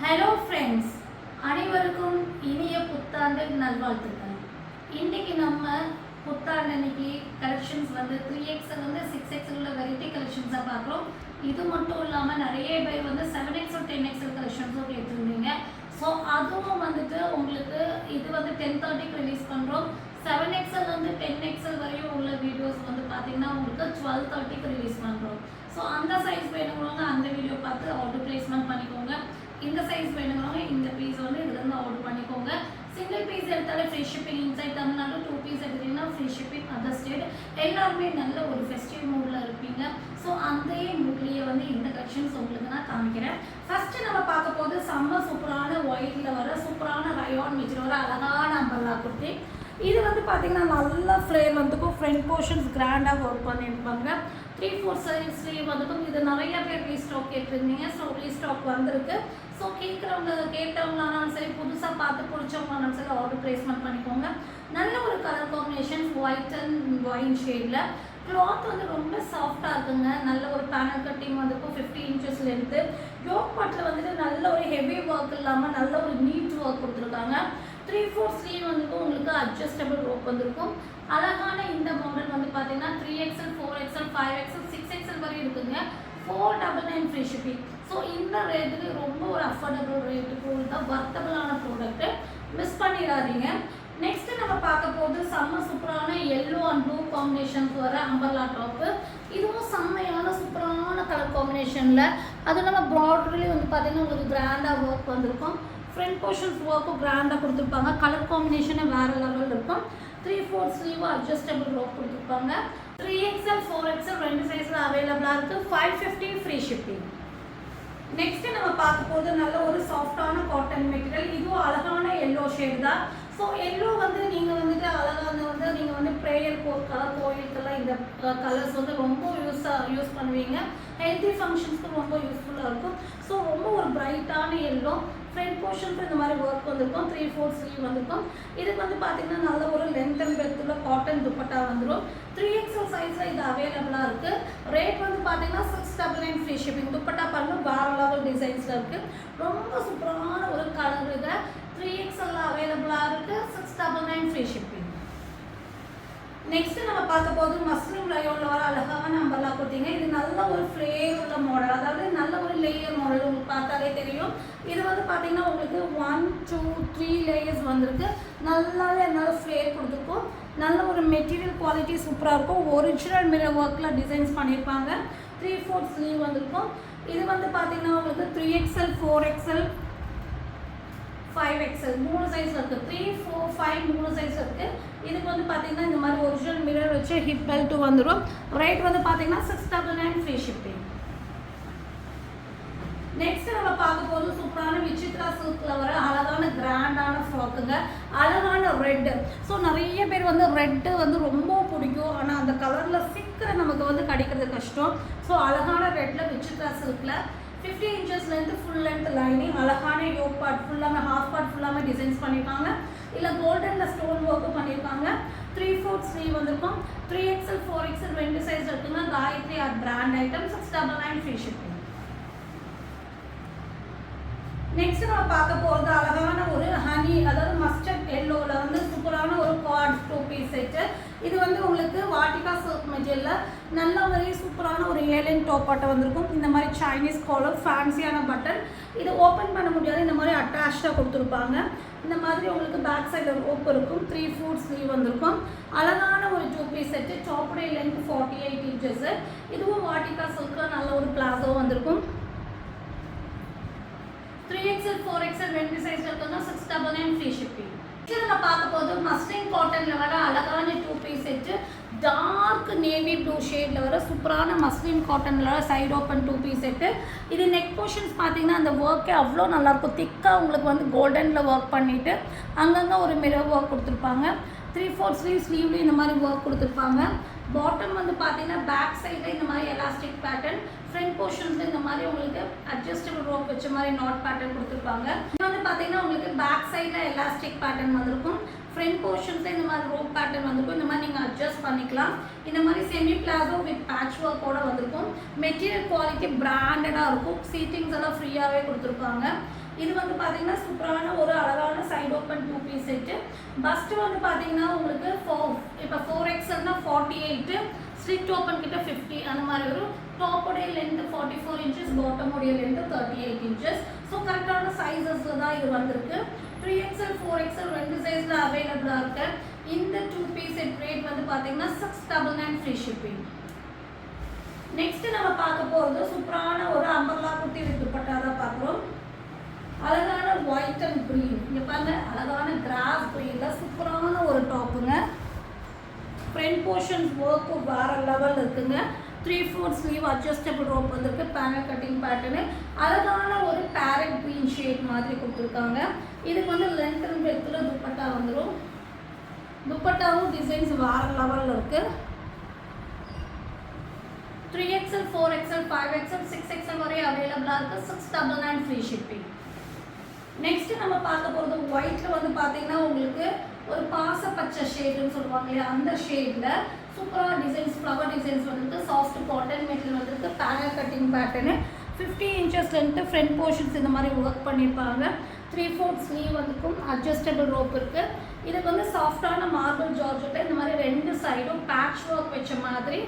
Hello friends, அனைவருக்கும் இனிய புத்தாண்டு நல்வாழ்த்துக்கள். இன்றைக்கி நம்ம புத்தாண்டு அன்னைக்கு கலெக்ஷன்ஸ் வந்து 3XL வந்து 6XL உள்ள வெரைட்டி கலெக்ஷன்ஸாக பார்க்குறோம். இது மட்டும் இல்லாமல் நிறைய பேர் வந்து 7XL 10XL கலெக்ஷன்ஸும் கேட்டிருந்தீங்க. ஸோ அதுவும் வந்துட்டு உங்களுக்கு இது வந்து 10:30க்கு ரிலீஸ் பண்ணுறோம். 7XL வந்து 10XL வரையும் உள்ள வீடியோஸ் வந்து பார்த்தீங்கன்னா உங்களுக்கு 12:30க்கு ரிலீஸ் பண்ணுறோம். ஸோ அந்த சைஸ் வேணுங்கிறவங்க அந்த வீடியோ பார்த்து ஆர்டர் பிளேஸ்மெண்ட் பண்ணிக்கோங்க. இந்த சைஸ் வேணுங்கிறவங்க இந்த பீஸ் வந்து இதுலேருந்து ஆர்டர் பண்ணிக்கோங்க. சிங்கிள் பீஸ் எடுத்தாலே free shipping inside Tamil Nadu, 2 piece எடுத்தீங்கன்னா ஃப்ரீ ஷிப்பிங் அதர் ஸ்டேட். எல்லாருமே நல்ல ஒரு ஃபெஸ்டிவ் மூடில் இருப்பீங்க. ஸோ அந்த மூட்லேயே வந்து இந்த கலெக்ஷன்ஸ் உங்களுக்கு நான் காமிக்கிறேன். ஃபஸ்ட்டு நம்ம பார்க்க போது செம்ம சூப்பரான ஒயிட்டில் வர சூப்பரான ரயான் மெட்டீரியல் வர அழகான அம்பர்லா குர்த்தி. இது வந்து பார்த்தீங்கன்னா நல்ல ஃப்ளேர் வந்துக்கும். ஃப்ரண்ட் போர்ஷன்ஸ் கிராண்டாக ஒர்க் பண்ணியிருப்பாங்க. 3/4 ஸ்லீவ் வந்துக்கும். இது நிறைய பேர் ரீஸ்டாக் கேட்டிருந்தீங்க. ஸோ ரீஸ்டாக் வந்திருக்கு. ஸோ கேட்டவங்களானாலும் சரி, புதுசாக பார்த்து பிடிச்சவங்களானாலும் சரி ஆர்டர் பிளேஸ்மெண்ட் பண்ணிக்கோங்க. நல்ல ஒரு colour combination white and wine ஷேடில். கிளாத் வந்து ரொம்ப சாஃப்டாக இருக்குங்க. நல்ல ஒரு பேனல் கட்டிங் வந்துக்கும். 50 inches லென்த்து. யோக் பாட்டில் வந்துட்டு நல்ல ஒரு ஹெவி ஒர்க் இல்லாமல் நல்ல ஒரு நீட் ஒர்க் கொடுத்துருக்காங்க. 3/4 ஸ்லீவ் வந்துக்கும். உங்களுக்கு அட்ஜஸ்டபிள் ரோப் வந்திருக்கும். அழகான இந்த மாடல் வந்து பார்த்தீங்கன்னா 3XL 4XL 5XL 6XL வரை இருக்குங்க. 499 ஃப்ரீ ஷிப்பிங். ஸோ இந்த ரேட்டுக்கு ரொம்ப ஒரு அஃபோர்டபுள் ரேட்டுக்கு உள்ள வர்த்தபிளான ப்ராடக்ட்டு மிஸ் பண்ணிடாதீங்க. நெக்ஸ்ட்டு நம்ம பார்க்க போது செம்ம சூப்பரான எல்லோ அண்ட் ப்ளூ காம்பினேஷன்ஸ் வர அம்பர்லா டாப்பு. இதுவும் செம்மையான சூப்பரான கலர் காம்பினேஷனில். அது இல்லாமல் ப்ராடர்லேயே வந்து பார்த்தீங்கன்னா உங்களுக்கு கிராண்டாக ஒர்க் வந்திருக்கும். ஃப்ரண்ட் போர்ஷன்ஸ் ஒர்க்கும் கிராண்டாக கொடுத்துருப்பாங்க. கலர் காம்பினேஷனே வேறு லெவலில் இருக்கும். 3/4 ஸ்லீவ் அட்ஜஸ்டபிள் ரோப் கொடுத்துருப்பாங்க. 3XL 4XL ரெண்டு சைஸில் அவைலபிளாக இருக்குது. 550 ஃப்ரீ ஷிப்பிங். நெக்ஸ்ட்டு நம்ம பார்க்க போது நல்ல ஒரு சாஃப்டான காட்டன் மெட்டீரியல். இதுவும் அழகான எல்லோ ஷேடு தான். ஸோ எல்லோ வந்து நீங்கள் வந்துட்டு அழகாக வந்து நீங்கள் வந்து ப்ரேயர் போர்க்கெல்லாம் கோயிலுக்கெல்லாம் இந்த கலர்ஸ் வந்து ரொம்ப யூஸ் பண்ணுவீங்க. ஹெல்த்தி ஃபங்க்ஷன்ஸ்க்கு ரொம்ப யூஸ்ஃபுல்லாக இருக்கும். ஸோ ரொம்ப ஒரு பிரைட்டான எல்லோ. ஃப்ரண்ட் போர்ஷனுக்கு இந்த மாதிரி ஒர்க் வந்திருக்கும். 3/4 ஸ்லீவ் வந்திருக்கும். இதுக்கு வந்து பார்த்தீங்கன்னா நல்ல ஒரு லென்த் அண்ட் பெர்த்தில் காட்டன் துப்பட்டா வந்துடும். 3XL சைஸில் இது அவைலபிளாக இருக்குது. ரேட் வந்து பார்த்தீங்கன்னா 699 ஃப்ரீ ஷிப்பிங். துப்பட்டா பண்ணு வேறு லெவல் டிசைன்ஸில் இருக்குது. ரொம்ப சூப்பரான ஒரு கலர் இதை 3XL அவைலபிளாக இருக்குது. 699 ஃப்ரீ ஷிப்பிங். நெக்ஸ்ட் நம்ம பார்க்க போது மஸ்லிம் ரயோனில் வர அழகான அம்பர்லா குர்த்திங்க. இது நல்ல ஒரு ஃப்ளேர் உள்ள மாடல், அதாவது நல்ல ஒரு லேயர் மாடல். உங்களுக்கு பார்த்தாலே தெரியும். இது வந்து பார்த்தீங்கன்னா உங்களுக்கு 1 2 3 லேயர்ஸ் வந்திருக்கு. நல்ல ஃப்ளேர் கொடுத்துருக்கும். நல்ல ஒரு மெட்டீரியல் குவாலிட்டி சூப்பராக இருக்கும். ஒரிஜினல் மிரர் ஒர்க்கில் டிசைன்ஸ் பண்ணியிருப்பாங்க. 3/4 ஸ்லீவ் வந்திருக்கும். இது வந்து பார்த்தீங்கன்னா உங்களுக்கு 3XL 4XL 5XL 3 சைஸ் இருக்குது. 3 4 5 3 சைஸ் இருக்குது. இதுக்கு வந்து பார்த்தீங்கன்னா இந்த மாதிரி ஒரிஜினல் மிரர் வச்சு ஹிப் பெல்ட் வந்துடும். ரேட் வந்து பார்த்தீங்கன்னா 699 ஃப்ரீ ஷிப்பிங். நெக்ஸ்ட் நம்ம பார்க்க போது சூப்பரான விசித்ரா சில்கில் வர அழகான கிராண்டான ஃப்ராக்குங்க. அழகான ரெட்டு. ஸோ நிறைய பேர் வந்து ரெட்டு வந்து ரொம்ப பிடிக்கும். ஆனால் அந்த கலரில் சீக்கிரம் நமக்கு வந்து கிடைக்கிறது கஷ்டம். ஸோ அழகான ரெட்டில் விசித்ரா சில்கில் 50 inches length full length lining. அழகான யோக் பார்ட் ஃபுல்லாமே ஹாஃப் பார்ட் ஃபுல்லாமே டிசைன்ஸ் பண்ணியிருக்காங்க. இல்லை கோல்டனில் ஸ்டோன் ஒர்க்கும் பண்ணியிருக்காங்க. 3/4 ஸ்லீவ் வந்திருக்கும். 3XL 4XL ரெண்டு சைஸ் இருக்குங்க. Gayathri art brand item. 699 free shipping. Next நம்ம பார்க்க போகிறது அழகான ஒரு ஹனி, அதாவது மஸ்டர்ட் எல்லோவில் வந்து சூப்பரான ஒரு கார்ட் 2 பீஸ் செட்டு. இது வந்து உங்களுக்கு வாட்டிகா சில்க் மெட்டீரியலில் நல்ல ஒரு சூப்பரான ஒரு ஏலியன் டாப் பட்டை வந்திருக்கும். இந்த மாதிரி சைனீஸ் காலர் ஃபேன்சியான பட்டன். இது ஓப்பன் பண்ண முடியாது. இந்த மாதிரி அட்டாச்சாக கொடுத்துருப்பாங்க. இந்த மாதிரி உங்களுக்கு பேக் சைடில் ரோப் இருக்கும். 3/4 ஸ்லீவ் வந்திருக்கும். அழகான ஒரு 2 பீஸ் செட்டு. டாப்புடைய லென்த் 48 inches. இதுவும் வாட்டிகா சில்கில் நல்ல ஒரு பிளாசோ வந்திருக்கும். 3XL 4XL ரெண்டு சைஸ்ல இருக்குங்க. 699 ஃப்ரீ ஷிப்பிங். இதில் பார்க்க போது மஸ்லின் காட்டனில் வர அழகான 2 piece set. Dark navy blue ஷேடில் வர சூப்பரான மஸ்லின் காட்டனில் வர சைடு ஓப்பன் 2 பீஸ் செட்டு. இது நெக் போர்ஷன்ஸ் பார்த்தீங்கன்னா அந்த ஒர்க்கே அவ்வளோ நல்லாயிருக்கும். திக்காக உங்களுக்கு வந்து கோல்டனில் ஒர்க் பண்ணிவிட்டு அங்கங்கே ஒரு மிரர் ஒர்க் கொடுத்துருப்பாங்க. 3/4 ஸ்லீவ்லேயும் இந்த மாதிரி ஒர்க் கொடுத்துருப்பாங்க. பாட்டம் வந்து பார்த்தீங்கன்னா பேக் சைடில் இந்த மாதிரி எலாஸ்டிக் பேட்டர்ன். ஃப்ரண்ட் போர்ஷன்ஸில் இந்த மாதிரி உங்களுக்கு அட்ஜஸ்டபிள் ரோப் வச்ச மாதிரி நாட் பேட்டர்ன் கொடுத்துருப்பாங்க. இது வந்து பார்த்தீங்கன்னா உங்களுக்கு பேக் சைடில் எலாஸ்டிக் பேட்டர்ன் வந்திருக்கும். ஃப்ரண்ட் போர்ஷன்ஸில் இந்த மாதிரி ரோப் பேட்டர்ன் வந்திருக்கும். இந்த மாதிரி நீங்கள் அட்ஜஸ்ட் பண்ணிக்கலாம். இந்த மாதிரி செமி பிளாசோ வித் பேட்ச் ஒர்க்கோட வந்திருக்கும். மெட்டீரியல் குவாலிட்டி பிராண்டடாக இருக்கும். சீட்டிங்ஸ் எல்லாம் ஃப்ரீயாகவே கொடுத்துருப்பாங்க. இது வந்து பார்த்தீங்கன்னா சூப்பரான ஒரு அழகான side open 2 piece set. First வந்து பார்த்தீங்கன்னா உங்களுக்கு இப்போ 4XL 48, ஸ்லிட் ஓப்பன் கிட்ட 50 அந்த மாதிரி வரும். டாப்போடைய லென்த் 44 inches, பாட்டமுடைய லென்த் 38 inches. ஸோ கரெக்டான சைஸஸில் தான் இது வந்திருக்கு. 3XL 4XL ரெண்டு சைஸில் அவைலபிளாக இருக்கு. இந்த 2 பீஸ் செட் ரேட் வந்து பார்த்தீங்கன்னா 699 ஃப்ரீ ஷிப்பிங். நெக்ஸ்ட் நம்ம பார்க்க போகிறது சூப்பரான ஒரு அம்பர்லா குட்டி வித் துப்பட்டா தான் பார்க்குறோம். அழகான ஒயிட் அண்ட் க்ரீன், இங்கே பாருங்க அழகான கிராஸ் க்ரீனில் சூப்பரான ஒரு டாப்புங்க. ஃப்ரண்ட் போர்ஷன்ஸ் ஒர்க்கு வேறு லெவல் இருக்குங்க. 3/4 ஸ்லீவ் அட்ஜஸ்டபிள் ரோப் வந்திருக்கு. பேனல் கட்டிங் பேட்டர்னு அழகான ஒரு பேரட் க்ரீன் ஷேட் மாதிரி கொடுத்துருக்காங்க. இதுக்கு வந்து லென்த் அண்ட் பிரெத்தில் துப்பட்டா வந்துடும். துப்பட்டாவும் டிசைன்ஸ் வேறு லெவலில் இருக்குது. 3XL 4XL 5XL 6XL வரை அவைலபிளாக இருக்குது. 699 ஃப்ரீ ஷிப்பிங். நெக்ஸ்ட்டு நம்ம பார்க்க போகிறது ஒயிட்டில் வந்து பார்த்தீங்கன்னா உங்களுக்கு ஒரு பாசப்பச்சை ஷேடுன்னு சொல்லுவாங்க இல்லையா, அந்த ஷேடில் சூப்பராக டிசைன்ஸ், ஃப்ளவர் டிசைன்ஸ் வந்துருக்கு. சாஃப்ட் காட்டன் மெட்டீரியல் வந்துருக்கு. Panel cutting pattern 50 inches length. Front portions இந்த மாதிரி ஒர்க் பண்ணியிருப்பாங்க. 3/4 ஸ்லீவ் வந்துருக்கும். அட்ஜஸ்டபிள் ரோப் இருக்குது. இதுக்கு வந்து சாஃப்டான மார்பிள் ஜார்ஜெட்டில் இந்த மாதிரி ரெண்டு சைடும் பேட்ச் ஒர்க் வச்ச மாதிரி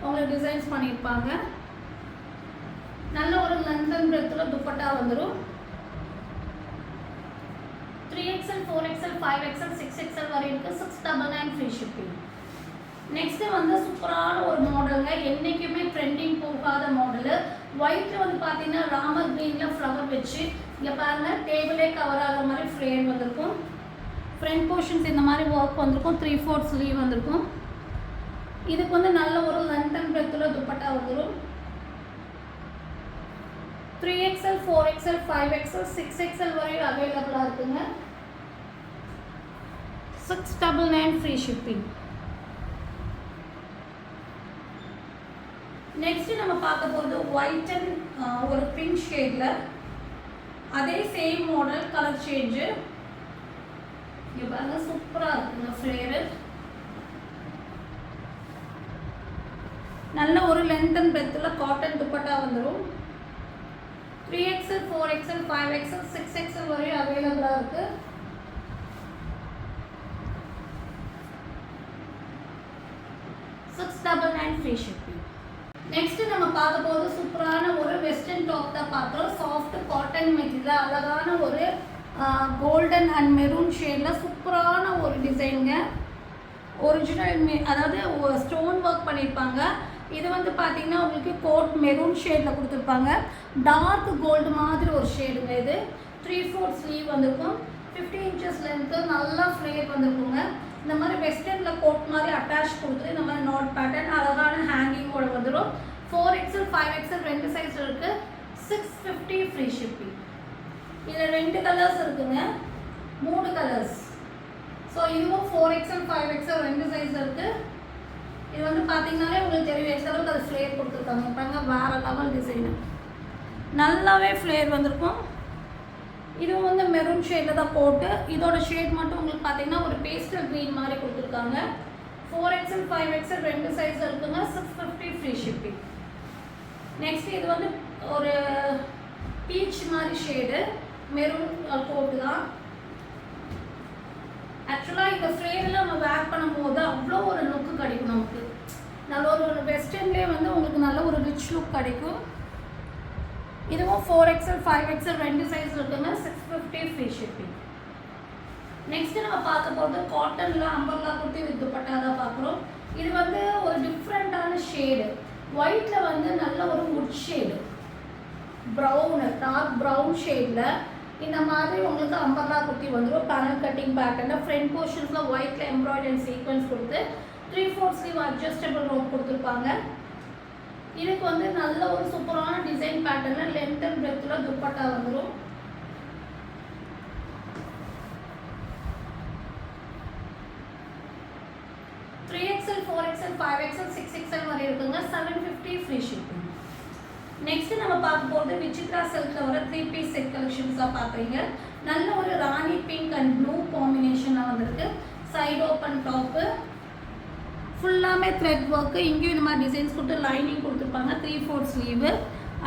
உங்களுக்கு டிசைன்ஸ் பண்ணியிருப்பாங்க. நல்ல ஒரு லென்த் அண்ட் பிரெத்தில் துப்பட்டா வந்துடும். 3XL 4XL 5XL 6XL வரை இருக்குது. 699 ஃப்ரீ ஷிப்பிங். நெக்ஸ்ட்டு வந்து சூப்பரான ஒரு மாடலுங்க. என்றைக்குமே ட்ரெண்டிங் போகாத மாடலு. ஒயிட்டில் வந்து பார்த்தீங்கன்னா ராமர் க்ரீனில் ஃப்ளவர் வச்சு இங்கே பாருங்கள் டேபிளே கவர் ஆகிற மாதிரி ஃப்ரேம் வந்திருக்கும். ஃப்ரண்ட் போர்ஷன்ஸ் இந்த மாதிரி ஒர்க் வந்திருக்கும். 3/4 ஸ்லீவ் வந்திருக்கும். இதுக்கு வந்து நல்ல ஒரு லென்த் அண்ட் பிரெத்தில் துப்பட்டா வந்துடும். 3XL 4XL 5XL 6XL வரை அவைலபிளாக இருக்குங்க. 699 ஃப்ரீ ஷிப்பிங். நெக்ஸ்ட் நம்ம பார்க்க போகிறது ஒயிட் அண்ட் ஒரு பிங்க் ஷேடில் அதே சேம் மாடல் கலர் சேஞ்சு. இங்கே பாருங்க சூப்பராக இருக்குங்க ஃப்ளேரு. நல்ல ஒரு லென்த் அண்ட் பிரெத்தில் காட்டன் துப்பட்டா வந்துடும். 3XL 4XL 5XL 6XL வரை அவைலபிளாக இருக்குது. $699 ஃப்ரீ ஷிப்பிங். நெக்ஸ்ட்டு நம்ம பார்க்க போது சூப்பரான ஒரு வெஸ்டர்ன் டாப் தான் பார்க்குறோம். சாஃப்ட் காட்டன் மெட்டீரியல் அழகான ஒரு கோல்டன் அண்ட் மெரூன் ஷேடில் சூப்பரான ஒரு டிசைனுங்க. ஒரிஜினல் அதாவது ஸ்டோன் ஒர்க் பண்ணியிருப்பாங்க. இது வந்து பார்த்தீங்கன்னா உங்களுக்கு கோட் மெரூன் ஷேடில் கொடுத்துருப்பாங்க. டார்க் கோல்டு மாதிரி ஒரு ஷேடுங்க இது. 3/4 ஸ்லீவ் வந்திருக்கும். 50 inches லென்த்து. நல்லா ஃப்ளேர் வந்திருக்குங்க. இந்த மாதிரி வெஸ்டர்னில் கோட் மாதிரி அட்டாச் கொடுத்துட்டு இந்த மாதிரி நாட் பேட்டர்ன் அழகான ஹேங்கிங்கோட வந்துடும். 4XL 5XL ரெண்டு சைஸ் இருக்குது. 650 ஃப்ரீ ஷிப்பிங். இதில் 2 கலர்ஸ் இருக்குங்க, 3 கலர்ஸ். ஸோ இதுவும் 4XL 5XL ரெண்டு சைஸ் இருக்குது. இது வந்து பார்த்தீங்கன்னாலே உங்களுக்கு தெரியும் எந்த அளவுக்கு அது ஃப்ளேர் கொடுத்துருக்காங்க. பாருங்க வேறு லெவல் டிசைனு. நல்லாவே ஃப்ளேர் வந்திருக்கும். இதுவும் வந்து மெரூன் ஷேடில் தான் போட்டு இதோட ஷேட் மட்டும் உங்களுக்கு பார்த்தீங்கன்னா ஒரு பேஸ்டல் க்ரீன் மாதிரி கொடுத்துருக்காங்க. 4XL 5XL ரெண்டு சைஸ் இருக்குங்க. 650 ஃப்ரீ ஷிப்பிங். நெக்ஸ்ட் இது வந்து ஒரு பீச் மாதிரி ஷேடு மெரூன் கோட்டு தான். ஆக்சுவலாக இந்த ஃப்ளேரில் நம்ம வேர் பண்ணும்போது அவ்வளோ ஒரு லுக்கு கிடைக்கும் நமக்கு. நல்ல ஒரு வெஸ்டர்ன்லேயே வந்து உங்களுக்கு நல்ல ஒரு ரிச் லுக் கிடைக்கும். இதுவும் 4XL 5XL ரெண்டு சைஸ் இருக்குங்க. 650 ஃப்ரீ ஷிப்பிங். நெக்ஸ்ட்டு நம்ம பார்க்க போகிறது காட்டனில் அம்பர்லா குர்த்தி வித் துப்பட்டா தான் பார்க்குறோம். இது வந்து ஒரு டிஃப்ரெண்ட்டான ஷேடு. ஒயிட்டில் வந்து நல்ல ஒரு wood shade, brown dark brown ஷேடில் இந்த மாதிரி உங்களுக்கு அம்பர்லா குர்த்தி வந்துடும். பேனல் கட்டிங் பேட்டர்னில் ஃப்ரண்ட் போர்ஷன்ஸில் ஒயிட்டில் எம்ப்ராய்டரி அண்ட் சீக்வன்ஸ் கொடுத்து 3/4 ஸ்லீவ் அட்ஜஸ்டபிள் ரோப் கொடுத்துருப்பாங்க. இதுக்கு வந்து நல்ல ஒரு சூப்பரான டிசைன் பேட்டர்னில் லென்த் அண்ட் பிரெத்தில் துப்பட்டா வந்துடும். XL 4XL 5XL 6XL வரை இருக்குங்க. 750 ஃப்ரீ ஷிப்பிங். நெக்ஸ்ட் நம்ம பார்க்க போகிறது விசித்ரா சில்க்ல வர 3 பீஸ் செட் கலெக்ஷன்ஸ் கலெக்ஷன்ஸாக பார்க்குறீங்க. நல்ல ஒரு ராணி பிங்க் அண்ட் ப்ளூ காம்பினேஷனில் வந்திருக்கு. சைடு ஓப்பன் டாப்பு, ஃபுல்லாமே த்ரெட் ஒர்க்கு. இங்கேயும் இந்த மாதிரி டிசைன்ஸ் கொடுத்து லைனிங் கொடுத்துருப்பாங்க. 3/4 ஸ்லீவு.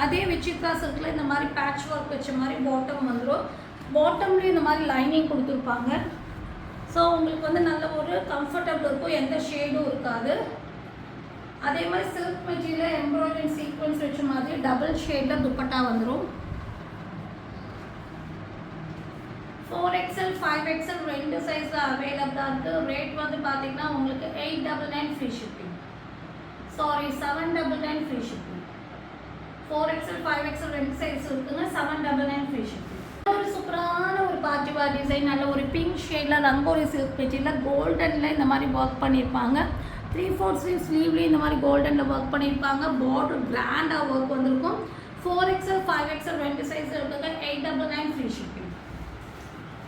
அதே விசித்ரா சில்கில் இந்த மாதிரி பேட்ச் ஒர்க் வச்ச மாதிரி பாட்டம் வந்துடும். பாட்டம்லேயும் இந்த மாதிரி லைனிங் கொடுத்துருப்பாங்க. ஸோ உங்களுக்கு வந்து நல்ல ஒரு கம்ஃபர்டபுள் இருக்கும், எந்த ஷேடும் இருக்காது. அதே மாதிரி சில்க் மெட்டீரியல் எம்ப்ராய்டரி சீக்வன்ஸ் வச்ச மாதிரி டபுள் ஷேடில் துப்பட்டா வந்துடும். 4XL 5XL ரெண்டு சைஸில் அவைலபிளாக இருக்குது. ரேட் வந்து பார்த்தீங்கன்னா உங்களுக்கு 899 free shipping. Sorry 799 free shipping. 4XL 5XL ரெண்டு சைஸ் இருக்குங்க. 799 ஃப்ரீ ஷிப்பிங். ஒரு சூப்பரான ஒரு பார்ட்டி வேர் டிசைன், நல்ல ஒரு பிங்க் ஷேடில் ரங்கோலி சில்க் மெட்டீரியல் கோல்டனில் இந்த மாதிரி ஒர்க் பண்ணியிருப்பாங்க. 3/4 ஸ்லீவ்லேயும் இந்த மாதிரி கோல்டனில் ஒர்க் பண்ணியிருப்பாங்க. பார்டர் கிராண்டாக ஒர்க் வந்திருக்கும். 4XL 5XL ரெண்டு சைஸ் இருக்குங்க. 899 ஃப்ரீ ஷிப்பிங்.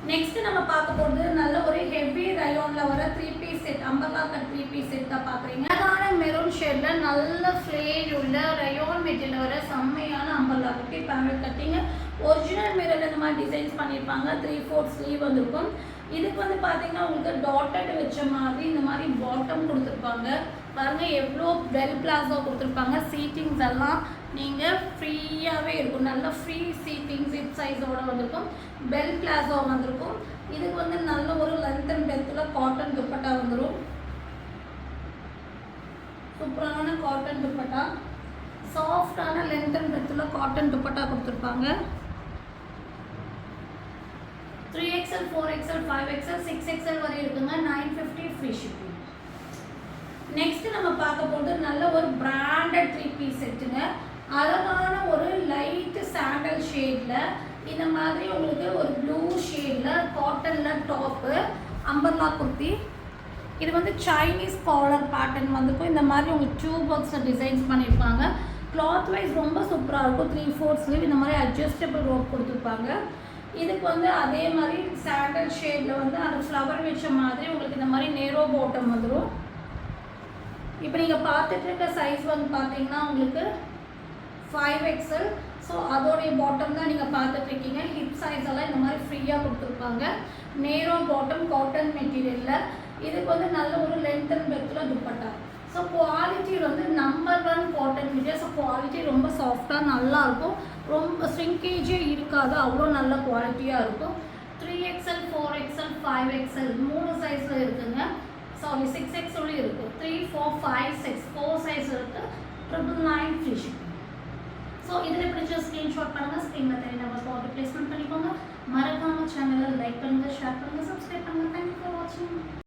நெக்ஸ்ட் நம்ம பார்க்க போகிறது நல்ல ஒரு ஹெவி ரயோனில் வர 3 piece set, umbrella cut 3 piece set தான் பார்க்குறீங்க. அழகான மெரூன் ஷேடில் நல்ல ஃப்ளேர் உள்ள ரயோன் மெட்டீரியல் வர செம்மையான அம்பர்லா கட்டி பேனல் கட்டிங்க. ஒரிஜினல் மிரரில் இந்த மாதிரி டிசைன்ஸ் பண்ணியிருப்பாங்க. 3/4 ஸ்லீவ் வந்திருக்கும். இதுக்கு வந்து பார்த்தீங்கன்னா உங்களுக்கு டாட்டட் வச்ச மாதிரி இந்த மாதிரி பாட்டம் கொடுத்துருப்பாங்க. பாருங்கள் எவ்வளோ பெல் பிளாஸோ கொடுத்துருப்பாங்க. சீட்டிங்ஸ் எல்லாம் நீங்கள் ஃப்ரீயாகவே இருக்கும். நல்ல ஃப்ரீ சீட்டிங் ஜிப் சைஸோடு வந்திருக்கும். பெல் பிளாஸோ வந்திருக்கும். இதுக்கு வந்து நல்ல ஒரு லென்த் அண்ட் டெப்த்தில் காட்டன் துப்பட்டா வந்துடும். சூப்பரான காட்டன் துப்பட்டா, சாஃப்டான லென்த் அண்ட் டெப்த்தில் காட்டன் துப்பட்டா கொடுத்துருப்பாங்க. 3XL 4XL 5XL 6XL வரை இருக்குங்க. 950 ஃப்ரீ ஷிப்பிங். நெக்ஸ்ட் நம்ம பார்க்க போகிறது நல்ல ஒரு பிராண்டட் 3 பீஸ் செட்டுங்க. அழகான ஒரு லைட் சாண்டல் ஷேடில் இந்த மாதிரி உங்களுக்கு ஒரு ப்ளூ ஷேடில் காட்டனில் டாப்பு, அம்பர்லா குர்த்தி. இது வந்து சைனீஸ் காலர் பேட்டர்ன் வந்திருக்கும். இந்த மாதிரி உங்களுக்கு டியூப் ஒர்க்ஸில் டிசைன்ஸ் பண்ணியிருப்பாங்க. கிளாத் வைஸ் ரொம்ப சூப்பராக இருக்கும். 3/4 ஸ்லீவ் இந்த மாதிரி அட்ஜஸ்டபிள் ரோப் கொடுத்துருப்பாங்க. இதுக்கு வந்து அதே மாதிரி சாண்டல் ஷேடில் வந்து அந்த ஃப்ளவர் வச்ச மாதிரி உங்களுக்கு இந்த மாதிரி நேரோ பாட்டம் வந்துடும். இப்போ நீங்கள் பார்த்துட்டு இருக்க சைஸ் வந்து பார்த்தீங்கன்னா உங்களுக்கு 5XL. ஸோ அதோடைய பாட்டம் தான் நீங்கள் பார்த்துட்ருக்கீங்க. ஹிப் சைஸ் எல்லாம் இந்த மாதிரி ஃப்ரீயாக கொடுத்துருப்பாங்க. நேரோ பாட்டம் காட்டன் மெட்டீரியலில். இதுக்கு வந்து நல்ல ஒரு லென்த் அண்ட் பெத்தில் துப்பட்டா. ஸோ குவாலிட்டி வந்து number 1 cotton material. So quality ரொம்ப சாஃப்டாக நல்லாயிருக்கும். ரொம்ப ஸ்ரிங்கேஜே இருக்காது, அவ்வளோ நல்ல குவாலிட்டியாக இருக்கும். 3XL 4XL 5XL 3 சைஸில் இருக்குதுங்க. சாரி 6XL இருக்குது. 3 4 5 6 4 சைஸ் இருக்குது. 999 ஃப்ரீ ஷிப்பிங். ஸோ இதில் பிடிச்ச ஸ்க்ரீன்ஷாட் பண்ணுங்கள். ஸ்க்ரீனில் தெரிய நம்பர் ஆர்டர் ப்ளேஸ்மெண்ட் பண்ணிக்கோங்க. மறக்காமல் சேனலை லைக் பண்ணுங்கள், ஷேர் பண்ணுங்கள், சப்ஸ்கிரைப் பண்ணுங்கள். தேங்க்யூ ஃபார் வாட்சிங்.